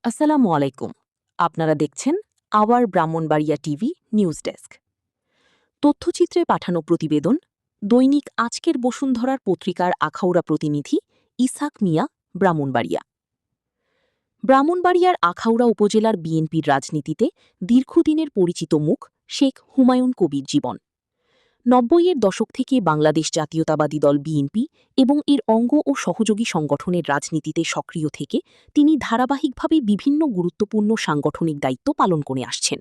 আসসালামু আলাইকুম। আপনারা দেখছেন our Brahmanbaria TV news desk. তথ্যচিত্রে পাঠানো প্রতিবেদন, দৈনিক আজকের বসুন্ধরার পত্রিকার আখাউড়া প্রতিনিধি ইসাক মিয়া, ব্রাহ্মণবাড়িয়া। ব্রাহ্মণবাড়িয়ার আখাউড়া উপজেলার বিএনপির রাজনীতিতে দীর্ঘদিনের পরিচিত মুখ শেখ হুমায়ুন কবির জীবন। ৯০-এর দশক থেকে বাংলাদেশ জাতীয়তাবাদী দল বিএনপি এবং এর অঙ্গ ও সহযোগী সংগঠনের রাজনীতিতে সক্রিয় থেকে তিনি ধারাবাহিকভাবে বিভিন্ন গুরুত্বপূর্ণ সাংগঠনিক দায়িত্ব পালন করে আসছেন।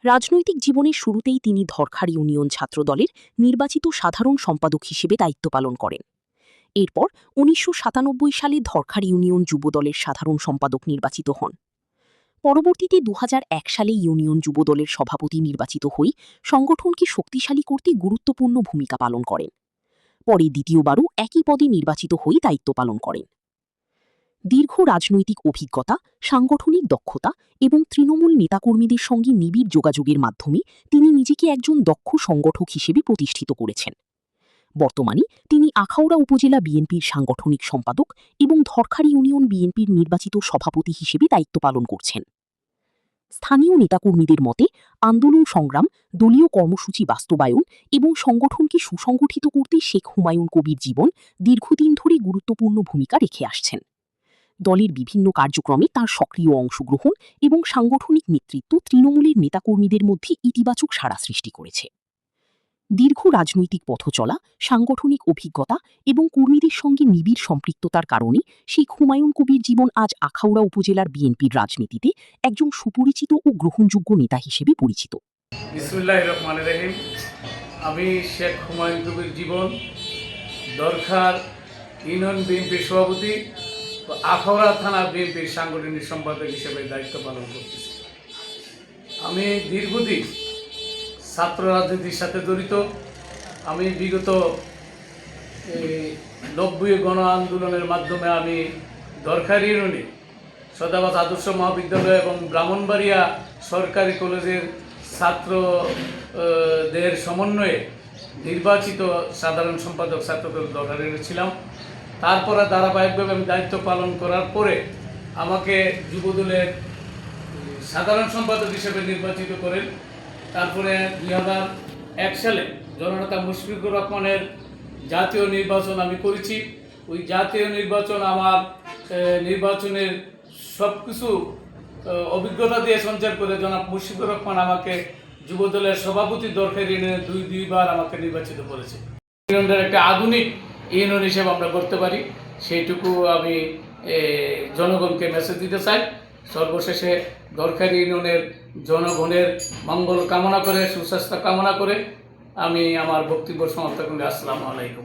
রাজনৈতিক জীবনের শুরুতেই তিনি ধরখার ইউনিয়ন ছাত্রদলের নির্বাচিত সাধারণ সম্পাদক হিসেবে দায়িত্ব পালন করেন। এরপর ১৯৯৭ সালে ধরখার ইউনিয়ন যুবদলের সাধারণ সম্পাদক নির্বাচিত হন। পরবর্তীতে ২০০১ সালে ইউনিয়ন যুবদলের সভাপতি নির্বাচিত হয়ে সংগঠনকে শক্তিশালী করতে গুরুত্বপূর্ণ ভূমিকা পালন করেন। পরে দ্বিতীয়বারও একই পদে নির্বাচিত হয়ে দায়িত্ব পালন করেন। দীর্ঘ রাজনৈতিক অভিজ্ঞতা, সাংগঠনিক দক্ষতা এবং তৃণমূল নেতাকর্মীদের সঙ্গে নিবিড় যোগাযোগের মাধ্যমে তিনি নিজেকে একজন দক্ষ সংগঠক হিসেবে প্রতিষ্ঠিত করেছেন। বর্তমানে তিনি আখাউড়া উপজেলা বিএনপির সাংগঠনিক সম্পাদক এবং ধরখার ইউনিয়ন বিএনপির নির্বাচিত সভাপতি হিসেবে দায়িত্ব পালন করছেন। স্থানীয় নেতাকর্মীদের মতে আন্দোলন সংগ্রাম, দলীয় কর্মসূচি বাস্তবায়ন এবং সংগঠনকে সুসংগঠিত করতে শেখ হুমায়ুন কবির জীবন দীর্ঘদিন ধরে গুরুত্বপূর্ণ ভূমিকা রেখে আসছেন। দলের বিভিন্ন কার্যক্রমে তার সক্রিয় অংশগ্রহণ এবং সাংগঠনিক নেতৃত্ব তৃণমূলের নেতাকর্মীদের মধ্যে ইতিবাচক সাড়া সৃষ্টি করেছে। দীর্ঘ রাজনৈতিক পথচলা, সাংগঠনিক অভিজ্ঞতা এবং কর্মীদের সঙ্গে নিবিড় সম্পৃক্ততার কারণে শেখ হুমায়ুন কবির জীবন আজ আখাউড়া উপজেলার বিএনপির রাজনীতিতে একজন সুপরিচিত ও গ্রহণযোগ্য নেতা হিসেবে পরিচিত। বিসমিল্লাহির রহমানির রহিম। আমি শেখ হুমায়ুন কবির জীবন দরখার ইউনিয়ন বিএনপির সভাপতি ও আখাউড়া থানা বিএনপির সাংগঠনিক সম্পাদক হিসেবে দায়িত্ব পালন করতেছি। আমি দীর্ঘদিন ছাত্র রাজনীতির সাথে জড়িত। আমি বিগত ৯০ গণ আন্দোলনের মাধ্যমে আমি দরখার ইউনিয়নে সদাবাদ আদর্শ মহাবিদ্যালয় এবং ব্রাহ্মণবাড়িয়া সরকারি কলেজের ছাত্রদের সমন্বয়ে নির্বাচিত সাধারণ সম্পাদক ছাত্রদল দরখার ইউনিয়নে ছিলাম। তারপরে ধারাবাহিকভাবে আমি দায়িত্ব পালন করার পরে আমাকে যুবদলের সাধারণ সম্পাদক হিসেবে নির্বাচিত করেন। তারপরে ২০০১ সালে জননেতা মুশফিকুর রহমানের জাতীয় নির্বাচন আমি করেছি। ওই জাতীয় নির্বাচন আমার নির্বাচনের সব কিছু অভিজ্ঞতা দিয়ে সঞ্চার করে জনাব মুশফিকুর রহমান আমাকে যুবদলের সভাপতি দরকার ইউনিয়নে দুইবার আমাকে নির্বাচিত করেছে। ইউনিয়নের একটা আধুনিক ইউনিয়ন হিসেবে আমরা করতে পারি, সেইটুকু আমি জনগণকে মেসেজ দিতে চাই। সর্বশেষে দরকার ইউনিয়নের জনগণের মঙ্গল কামনা করে, সুস্বাস্থ্য কামনা করে আমি আমার বক্তব্য সমাপ্ত করি। আসসালামু আলাইকুম।